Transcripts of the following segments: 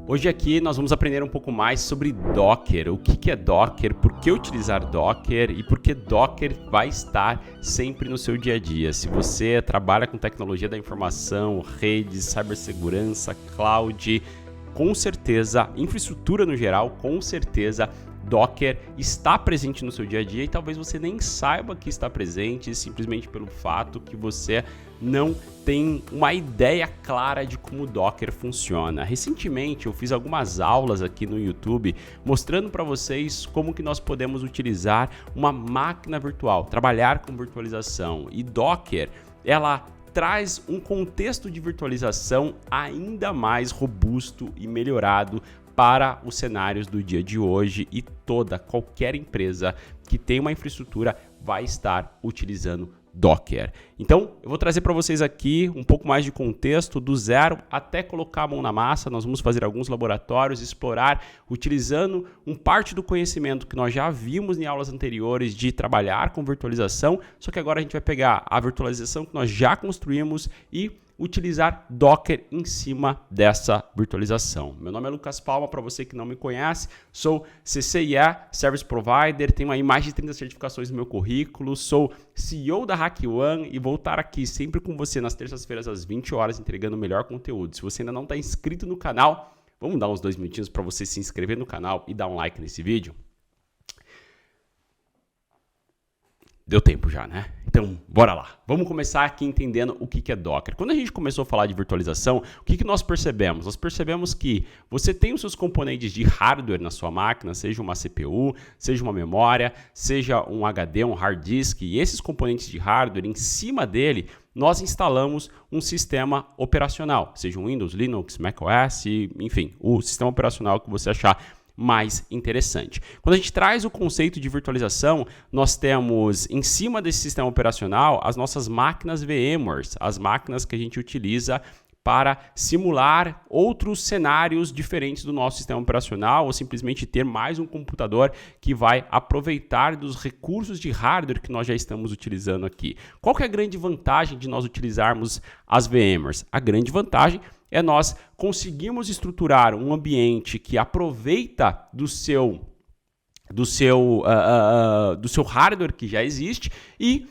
Hoje aqui nós vamos aprender um pouco mais sobre Docker, o que é Docker, por que utilizar Docker e por que Docker vai estar sempre no seu dia a dia. Se você trabalha com tecnologia da informação, redes, cibersegurança, cloud, com certeza, infraestrutura no geral, com certeza Docker está presente no seu dia a dia e talvez você nem saiba que está presente simplesmente pelo fato que você não tem uma ideia clara de como o Docker funciona. Recentemente eu fiz algumas aulas aqui no YouTube mostrando para vocês como que nós podemos utilizar uma máquina virtual, trabalhar com virtualização, e Docker, ela traz um contexto de virtualização ainda mais robusto e melhorado para os cenários do dia de hoje, e qualquer empresa que tem uma infraestrutura vai estar utilizando Docker. Então, eu vou trazer para vocês aqui um pouco mais de contexto, do zero até colocar a mão na massa. Nós vamos fazer alguns laboratórios, explorar, utilizando parte do conhecimento que nós já vimos em aulas anteriores de trabalhar com virtualização, só que agora a gente vai pegar a virtualização que nós já construímos e utilizar Docker em cima dessa virtualização. Meu nome é Lucas Palma, para você que não me conhece, sou CCIE, Service Provider, tenho aí mais de 30 certificações no meu currículo, sou CEO da HackOne e vou estar aqui sempre com você nas terças-feiras às 20 horas entregando o melhor conteúdo. Se você ainda não está inscrito no canal, vamos dar uns 2 minutinhos para você se inscrever no canal e dar um like nesse vídeo. Deu tempo já, né? Então, bora lá. Vamos começar aqui entendendo o que é Docker. Quando a gente começou a falar de virtualização, o que nós percebemos? Nós percebemos que você tem os seus componentes de hardware na sua máquina, seja uma CPU, seja uma memória, seja um HD, um hard disk, e esses componentes de hardware, em cima dele, nós instalamos um sistema operacional, seja um Windows, Linux, macOS, enfim, o sistema operacional que você achar mais interessante. Quando a gente traz o conceito de virtualização, nós temos em cima desse sistema operacional as nossas máquinas VMware, as máquinas que a gente utiliza para simular outros cenários diferentes do nosso sistema operacional, ou simplesmente ter mais um computador que vai aproveitar dos recursos de hardware que nós já estamos utilizando aqui. Qual que é a grande vantagem de nós utilizarmos as VMwares? A grande vantagem é nós conseguirmos estruturar um ambiente que aproveita do seu hardware que já existe e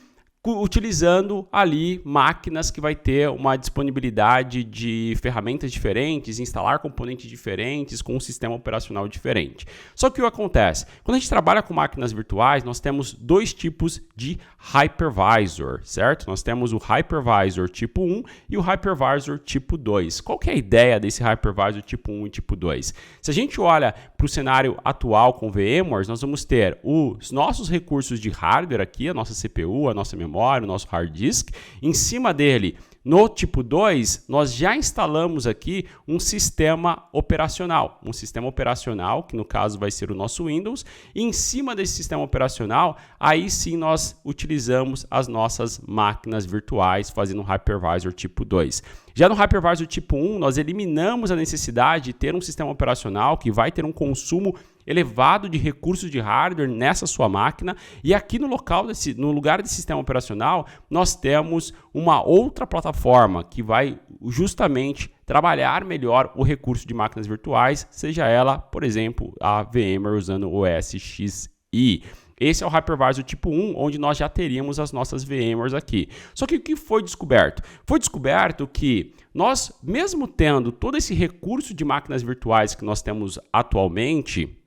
utilizando ali máquinas que vai ter uma disponibilidade de ferramentas diferentes, instalar componentes diferentes, com um sistema operacional diferente. Só que o que acontece? Quando a gente trabalha com máquinas virtuais, nós temos dois tipos de hypervisor, certo? Nós temos o hypervisor tipo 1 e o hypervisor tipo 2. Qual que é a ideia desse hypervisor tipo 1 e tipo 2? Se a gente olha para o cenário atual com VMware, nós vamos ter os nossos recursos de hardware aqui, a nossa CPU, a nossa memória, o nosso hard disk. Em cima dele, no tipo 2, nós já instalamos aqui um sistema operacional. Um sistema operacional, que no caso vai ser o nosso Windows. E em cima desse sistema operacional, aí sim nós utilizamos as nossas máquinas virtuais, fazendo um hypervisor tipo 2. Já no hypervisor tipo 1, nós eliminamos a necessidade de ter um sistema operacional que vai ter um consumo elevado de recursos de hardware nessa sua máquina, e aqui no lugar desse sistema operacional nós temos uma outra plataforma que vai justamente trabalhar melhor o recurso de máquinas virtuais, seja ela, por exemplo, a VMware usando o OS XI. Esse é o hypervisor tipo 1, onde nós já teríamos as nossas VMwares aqui. Só que o que foi descoberto? Foi descoberto que nós, mesmo tendo todo esse recurso de máquinas virtuais que nós temos atualmente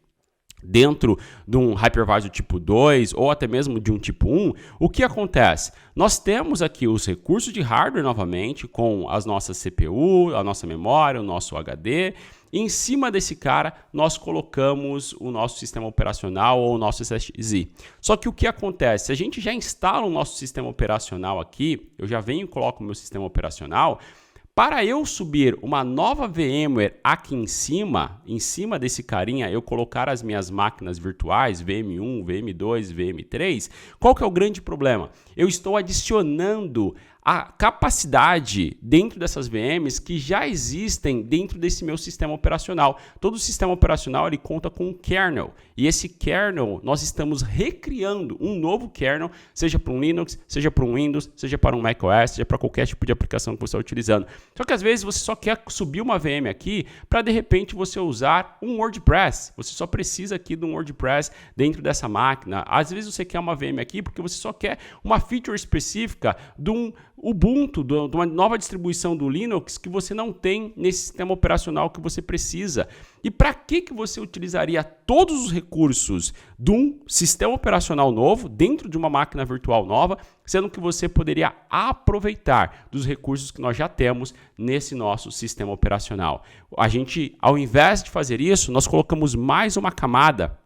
dentro de um hypervisor tipo 2 ou até mesmo de um tipo 1, o que acontece? Nós temos aqui os recursos de hardware novamente com as nossas CPU, a nossa memória, o nosso HD. E em cima desse cara, nós colocamos o nosso sistema operacional ou o nosso SSI. Só que o que acontece? Se a gente já instala o nosso sistema operacional aqui, eu já venho e coloco o meu sistema operacional, para eu subir uma nova VMware aqui em cima desse carinha, eu colocar as minhas máquinas virtuais, VM1, VM2, VM3, qual que é o grande problema? Eu estou adicionando a capacidade dentro dessas VMs que já existem dentro desse meu sistema operacional. Todo sistema operacional ele conta com um kernel, e esse kernel nós estamos recriando um novo kernel, seja para um Linux, seja para um Windows, seja para um macOS, seja para qualquer tipo de aplicação que você está utilizando. Só que às vezes você só quer subir uma VM aqui para de repente você usar um WordPress. Você só precisa aqui de um WordPress dentro dessa máquina. Às vezes você quer uma VM aqui porque você só quer uma feature específica de um Ubuntu, de uma nova distribuição do Linux que você não tem nesse sistema operacional que você precisa. E para que você utilizaria todos os recursos de um sistema operacional novo dentro de uma máquina virtual nova, sendo que você poderia aproveitar dos recursos que nós já temos nesse nosso sistema operacional? A gente, ao invés de fazer isso, nós colocamos mais uma camada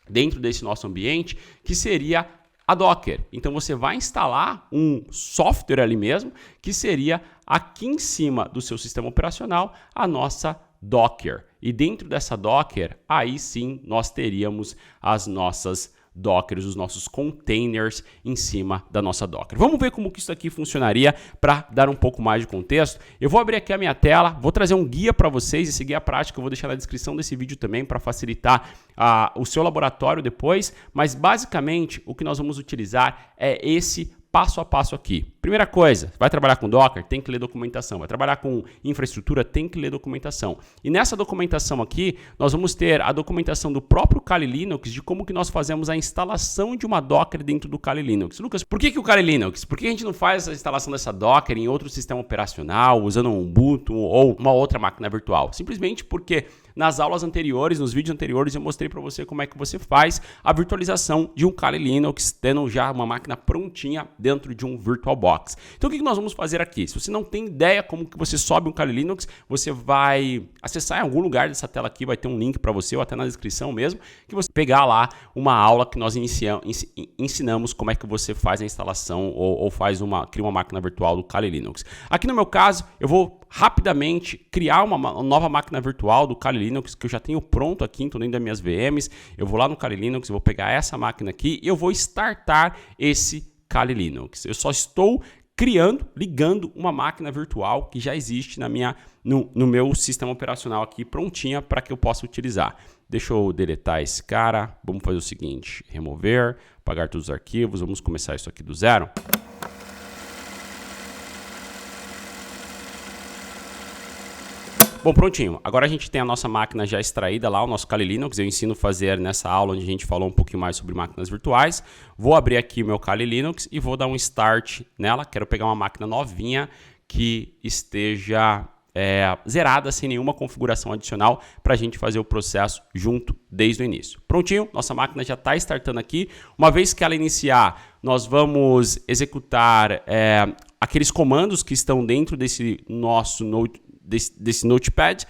dentro desse nosso ambiente, que seria a Docker. Então você vai instalar um software ali mesmo, que seria aqui em cima do seu sistema operacional a nossa Docker. E dentro dessa Docker, aí sim nós teríamos as nossas Dockers, os nossos containers em cima da nossa Docker. Vamos ver como que isso aqui funcionaria para dar um pouco mais de contexto. Eu vou abrir aqui a minha tela, vou trazer um guia para vocês, esse guia prático eu vou deixar na descrição desse vídeo também para facilitar o seu laboratório depois, mas basicamente o que nós vamos utilizar é esse passo a passo aqui. Primeira coisa, vai trabalhar com Docker, tem que ler documentação. Vai trabalhar com infraestrutura, tem que ler documentação. E nessa documentação aqui, nós vamos ter a documentação do próprio Kali Linux de como que nós fazemos a instalação de uma Docker dentro do Kali Linux. Lucas, por que o Kali Linux? Por que a gente não faz a instalação dessa Docker em outro sistema operacional, usando um Ubuntu ou uma outra máquina virtual? Simplesmente porque nas aulas anteriores, nos vídeos anteriores, eu mostrei para você como é que você faz a virtualização de um Kali Linux, tendo já uma máquina prontinha dentro de um VirtualBox. Então o que nós vamos fazer aqui? Se você não tem ideia como que você sobe um Kali Linux, você vai acessar em algum lugar dessa tela aqui, vai ter um link para você, ou até na descrição mesmo, que você pegar lá uma aula que nós ensinamos como é que você faz a instalação ou cria uma máquina virtual do Kali Linux. Aqui no meu caso, eu vou rapidamente criar uma nova máquina virtual do Kali Linux, que eu já tenho pronto aqui dentro das minhas VMs. Eu vou lá no Kali Linux, eu vou pegar essa máquina aqui e eu vou startar esse Kali Linux. Eu só estou ligando uma máquina virtual que já existe no meu sistema operacional aqui, prontinha para que eu possa utilizar. Deixa eu deletar esse cara. Vamos fazer o seguinte, remover, apagar todos os arquivos, vamos começar isso aqui do zero. Bom, prontinho. Agora a gente tem a nossa máquina já extraída lá, o nosso Kali Linux. Eu ensino a fazer nessa aula onde a gente falou um pouquinho mais sobre máquinas virtuais. Vou abrir aqui o meu Kali Linux e vou dar um start nela. Quero pegar uma máquina novinha que esteja zerada, sem nenhuma configuração adicional, para a gente fazer o processo junto desde o início. Prontinho, nossa máquina já está startando aqui. Uma vez que ela iniciar, nós vamos executar aqueles comandos que estão dentro desse nosso desse Notepad.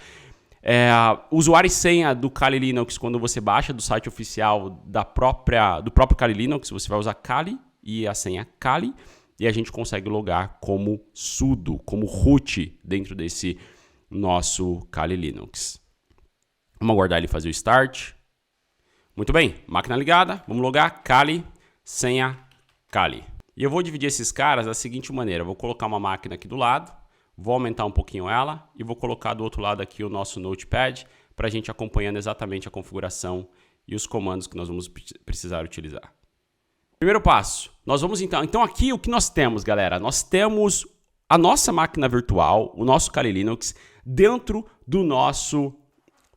Usuário e senha do Kali Linux, quando você baixa do site oficial do próprio Kali Linux, você vai usar Kali e a senha Kali, e a gente consegue logar como sudo, como root dentro desse nosso Kali Linux. Vamos aguardar ele fazer o start. Muito bem, máquina ligada, vamos logar Kali, senha Kali. E eu vou dividir esses caras da seguinte maneira, eu vou colocar uma máquina aqui do lado, vou aumentar um pouquinho ela e vou colocar do outro lado aqui o nosso Notepad para a gente acompanhando exatamente a configuração e os comandos que nós vamos precisar utilizar. Primeiro passo, nós vamos então aqui o que nós temos, galera? Nós temos a nossa máquina virtual, o nosso Kali Linux, dentro do nosso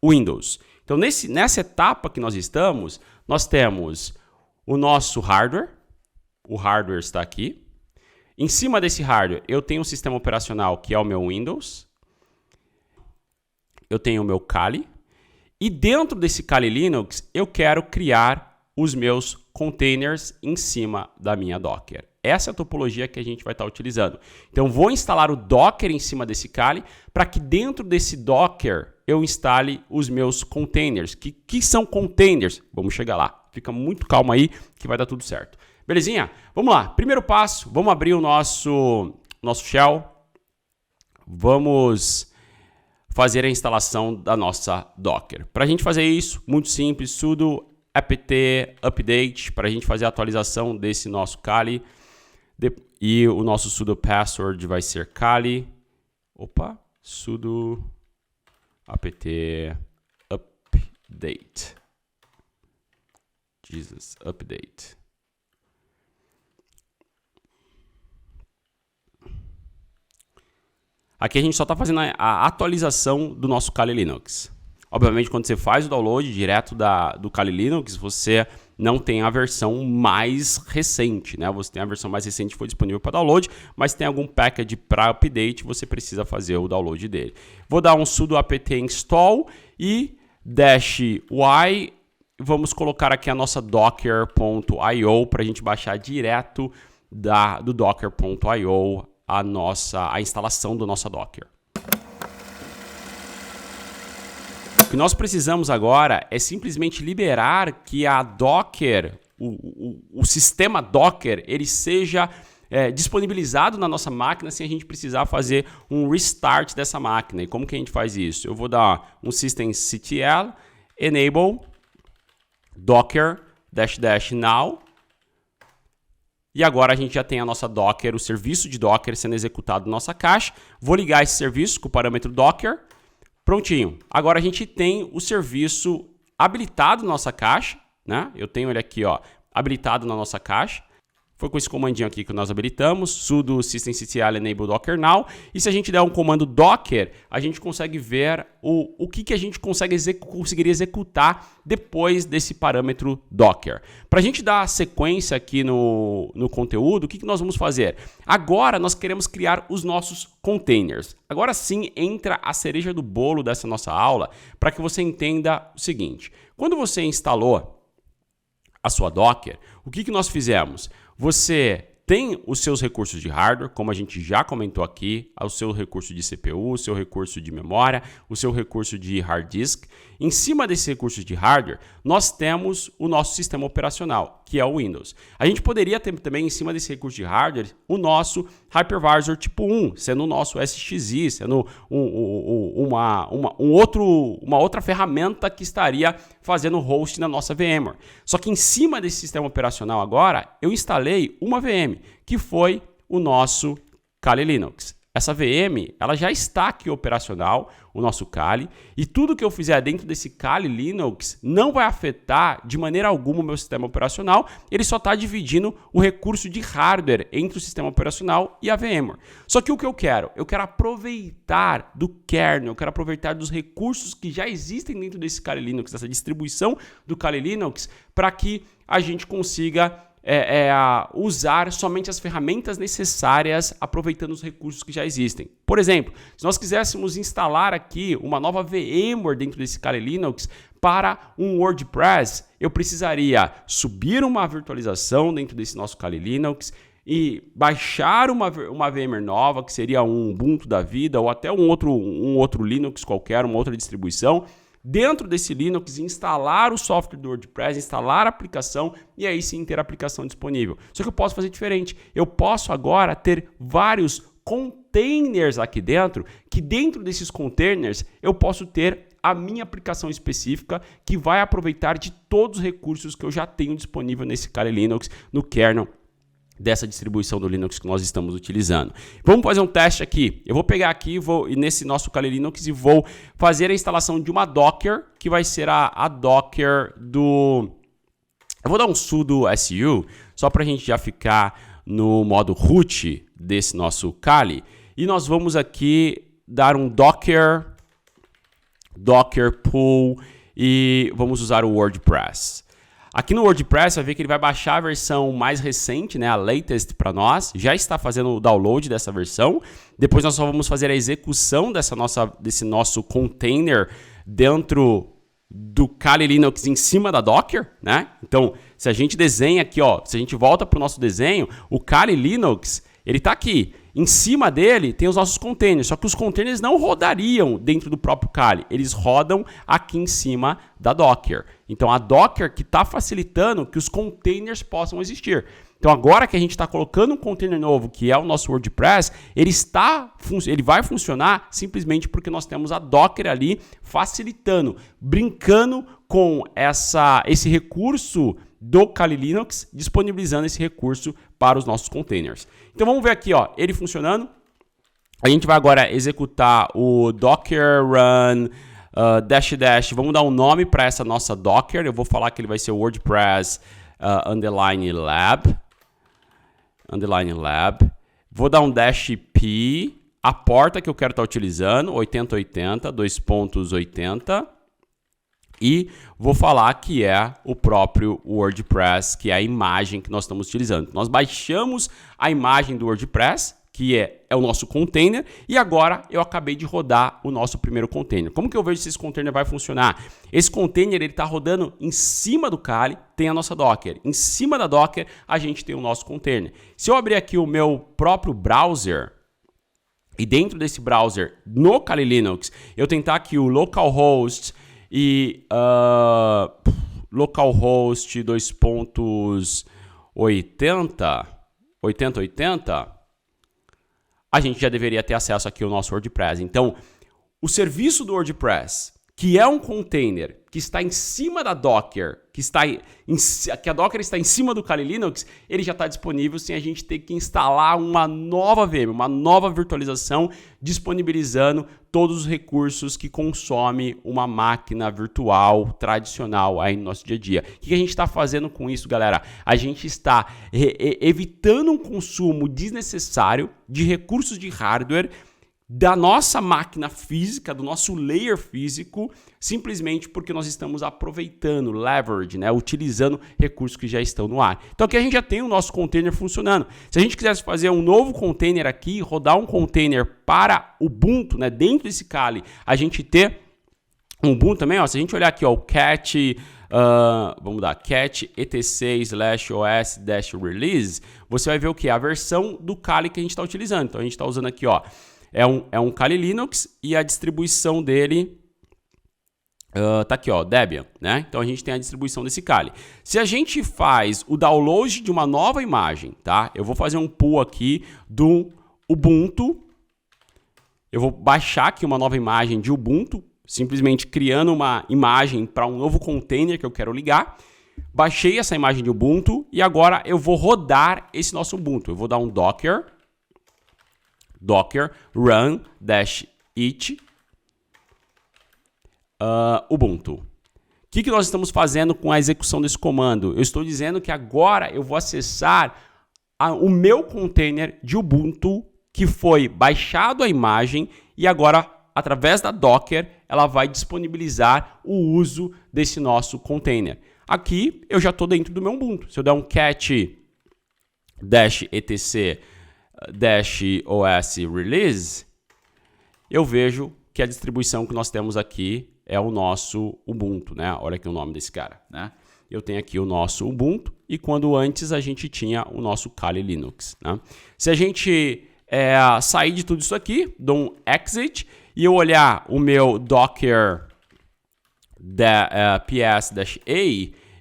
Windows. Então nessa etapa que nós estamos, nós temos o nosso hardware, o hardware está aqui. Em cima desse hardware, eu tenho um sistema operacional que é o meu Windows. Eu tenho o meu Kali. E dentro desse Kali Linux, eu quero criar os meus containers em cima da minha Docker. Essa é a topologia que a gente vai estar utilizando. Então, vou instalar o Docker em cima desse Kali para que dentro desse Docker eu instale os meus containers. Que são containers? Vamos chegar lá. Fica muito calmo aí que vai dar tudo certo. Belezinha? Vamos lá. Primeiro passo, vamos abrir o nosso shell. Vamos fazer a instalação da nossa Docker. Para a gente fazer isso, muito simples, sudo apt update para a gente fazer a atualização desse nosso Kali. E o nosso sudo password vai ser Kali. Sudo apt update. Update. Aqui a gente só está fazendo a atualização do nosso Kali Linux. Obviamente, quando você faz o download direto do Kali Linux, você não tem a versão mais recente, né? Você tem a versão mais recente que foi disponível para download, mas tem algum package para update, você precisa fazer o download dele. Vou dar um sudo apt install e -y. Vamos colocar aqui a nossa docker.io para a gente baixar direto do docker.io a instalação da nossa Docker. O que nós precisamos agora é simplesmente liberar que a Docker, o sistema Docker, ele seja disponibilizado na nossa máquina sem a gente precisar fazer um restart dessa máquina. E como que a gente faz isso? Eu vou dar um systemctl enable docker -- now. E agora a gente já tem a nossa Docker, o serviço de Docker sendo executado na nossa caixa. Vou ligar esse serviço com o parâmetro Docker. Prontinho. Agora a gente tem o serviço habilitado na nossa caixa, né? Eu tenho ele aqui, ó, habilitado na nossa caixa. Foi com esse comandinho aqui que nós habilitamos, sudo systemctl enable docker now. E se a gente der um comando docker, a gente consegue ver o que a gente conseguiria executar depois desse parâmetro docker. Para a gente dar sequência aqui no conteúdo, o que nós vamos fazer? Agora nós queremos criar os nossos containers. Agora sim entra a cereja do bolo dessa nossa aula, para que você entenda o seguinte. Quando você instalou a sua Docker, o que nós fizemos? Você tem os seus recursos de hardware, como a gente já comentou aqui, o seu recurso de CPU, o seu recurso de memória, o seu recurso de hard disk. Em cima desse recurso de hardware, nós temos o nosso sistema operacional, que é o Windows. A gente poderia ter também, em cima desse recurso de hardware, o nosso hypervisor tipo 1, sendo o nosso SXI, sendo uma outra ferramenta que estaria fazendo host na nossa VMware. Só que em cima desse sistema operacional agora, eu instalei uma VM, que foi o nosso Kali Linux. Essa VM, ela já está aqui operacional, o nosso Kali, e tudo que eu fizer dentro desse Kali Linux não vai afetar de maneira alguma o meu sistema operacional, ele só está dividindo o recurso de hardware entre o sistema operacional e a VMware. Só que o que eu quero? Eu quero aproveitar do kernel, eu quero aproveitar dos recursos que já existem dentro desse Kali Linux, dessa distribuição do Kali Linux, para que a gente consiga usar somente as ferramentas necessárias aproveitando os recursos que já existem. Por exemplo, se nós quiséssemos instalar aqui uma nova VMware dentro desse Kali Linux para um WordPress, eu precisaria subir uma virtualização dentro desse nosso Kali Linux e baixar uma VMware nova, que seria um Ubuntu da vida ou até um outro Linux qualquer, uma outra distribuição. Dentro desse Linux, instalar o software do WordPress, instalar a aplicação e aí sim ter a aplicação disponível. Só que eu posso fazer diferente. Eu posso agora ter vários containers aqui dentro, que dentro desses containers eu posso ter a minha aplicação específica que vai aproveitar de todos os recursos que eu já tenho disponível nesse Kali Linux, no kernel dessa distribuição do Linux que nós estamos utilizando. Vamos fazer um teste aqui. Eu vou pegar aqui nesse nosso Kali Linux e vou fazer a instalação de uma Docker, que vai ser a Docker do... Eu vou dar um sudo su, só para a gente já ficar no modo root desse nosso Kali. E nós vamos aqui dar um Docker pull e vamos usar o WordPress. Aqui no WordPress, vai ver que ele vai baixar a versão mais recente, né, a latest para nós. Já está fazendo o download dessa versão. Depois nós só vamos fazer a execução desse nosso container dentro do Kali Linux em cima da Docker, né? Então, se a gente desenha aqui, ó, se a gente volta para o nosso desenho, o Kali Linux, ele está aqui. Em cima dele tem os nossos containers, só que os containers não rodariam dentro do próprio Kali, eles rodam aqui em cima da Docker. Então a Docker que está facilitando que os containers possam existir. Então agora que a gente está colocando um container novo, que é o nosso WordPress, ele vai funcionar simplesmente porque nós temos a Docker ali facilitando, brincando com esse recurso do Kali Linux, disponibilizando esse recurso para os nossos containers. Então vamos ver aqui, ó, ele funcionando. A gente vai agora executar o docker run -- vamos dar um nome para essa nossa Docker. Eu vou falar que ele vai ser o WordPress _ lab. Vou dar um -p, a porta que eu quero estar utilizando, 8080, 2.80. E vou falar que é o próprio WordPress, que é a imagem que nós estamos utilizando. Nós baixamos a imagem do WordPress, que é o nosso container, e agora eu acabei de rodar o nosso primeiro container. Como que eu vejo se esse container vai funcionar? Esse container está rodando em cima do Kali, tem a nossa Docker. Em cima da Docker, a gente tem o nosso container. Se eu abrir aqui o meu próprio browser, e dentro desse browser, no Kali Linux, eu tentar aqui o localhost e localhost 8080, a gente já deveria ter acesso aqui ao nosso WordPress. Então, o serviço do WordPress, que é um container que está em cima da Docker, que a Docker está em cima do Kali Linux, ele já está disponível sem a gente ter que instalar uma nova VM, uma nova virtualização, disponibilizando todos os recursos que consome uma máquina virtual tradicional aí no nosso dia a dia. O que a gente está fazendo com isso, galera? A gente está evitando um consumo desnecessário de recursos de hardware da nossa máquina física, do nosso layer físico, simplesmente porque nós estamos aproveitando, leverage, né, utilizando recursos que já estão no ar. Então aqui a gente já tem o nosso container funcionando. Se a gente quisesse fazer um novo container aqui, rodar um container para Ubuntu, né, dentro desse Kali, a gente ter um Ubuntu também, ó, se a gente olhar aqui, ó, o cat, vamos dar cat etc/os-release, você vai ver o que? A versão do Kali que a gente está utilizando. Então a gente está usando aqui, ó, é um Kali Linux e a distribuição dele tá aqui, ó, Debian, né? Então a gente tem a distribuição desse Kali. Se a gente faz o download de uma nova imagem, tá? Eu vou fazer um pull aqui do Ubuntu. Eu vou baixar aqui uma nova imagem de Ubuntu, simplesmente criando uma imagem para um novo container que eu quero ligar. Baixei essa imagem de Ubuntu e agora eu vou rodar esse nosso Ubuntu. Eu vou dar um docker run -it Ubuntu. O que nós estamos fazendo com a execução desse comando? Eu estou dizendo que agora eu vou acessar o meu container de Ubuntu que foi baixado a imagem e agora, através da Docker, ela vai disponibilizar o uso desse nosso container. Aqui eu já estou dentro do meu Ubuntu. Se eu der um cat -etc/os release, eu vejo que a distribuição que nós temos aqui é o nosso Ubuntu, né? Olha aqui o nome desse cara, né? Eu tenho aqui o nosso Ubuntu e quando antes a gente tinha o nosso Kali Linux, né? Se a gente sair de tudo isso aqui, dou um exit e eu olhar o meu docker ps-a,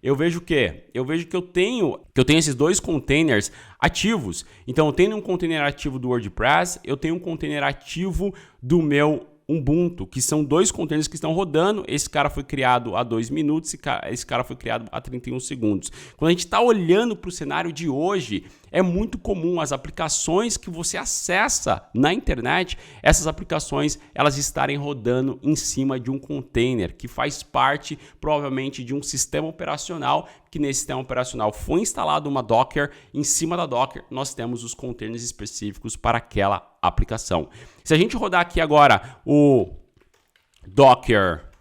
eu vejo o quê? Eu vejo que eu tenho esses dois containers ativos. Então, eu tenho um container ativo do WordPress, eu tenho um container ativo do meu Ubuntu, que são dois containers que estão rodando. Esse cara foi criado há 2 minutos, esse cara foi criado há 31 segundos. Quando a gente está olhando para o cenário de hoje, é muito comum as aplicações que você acessa na internet, essas aplicações elas estarem rodando em cima de um container que faz parte provavelmente de um sistema operacional, que nesse sistema operacional foi instalado uma Docker, em cima da Docker nós temos os containers específicos para aquela aplicação. Se a gente rodar aqui agora o docker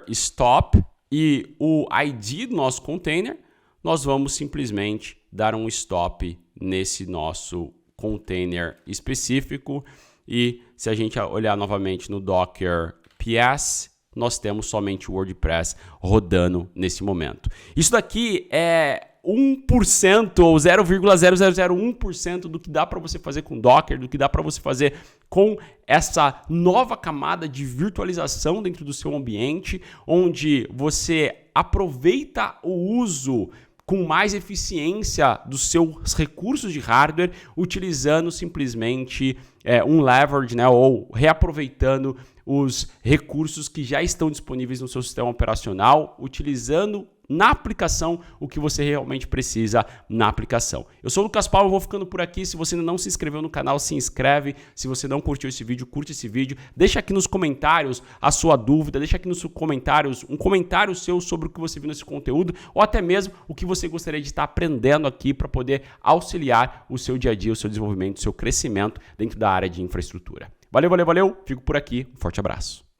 stop e o ID do nosso container, nós vamos simplesmente dar um stop nesse nosso container específico. E se a gente olhar novamente no docker ps, nós temos somente o WordPress rodando nesse momento. Isso daqui é 1% ou 0,0001% do que dá para você fazer com Docker, do que dá para você fazer com essa nova camada de virtualização dentro do seu ambiente, onde você aproveita o uso com mais eficiência dos seus recursos de hardware, utilizando simplesmente um leverage, né, ou reaproveitando os recursos que já estão disponíveis no seu sistema operacional, utilizando na aplicação o que você realmente precisa na aplicação. Eu sou o Lucas Paulo, vou ficando por aqui. Se você ainda não se inscreveu no canal, se inscreve. Se você não curtiu esse vídeo, curte esse vídeo. Deixa aqui nos comentários a sua dúvida, deixa aqui nos comentários um comentário seu sobre o que você viu nesse conteúdo ou até mesmo o que você gostaria de estar aprendendo aqui para poder auxiliar o seu dia a dia, o seu desenvolvimento, o seu crescimento dentro da área de infraestrutura. Valeu, valeu, valeu. Fico por aqui. Um forte abraço.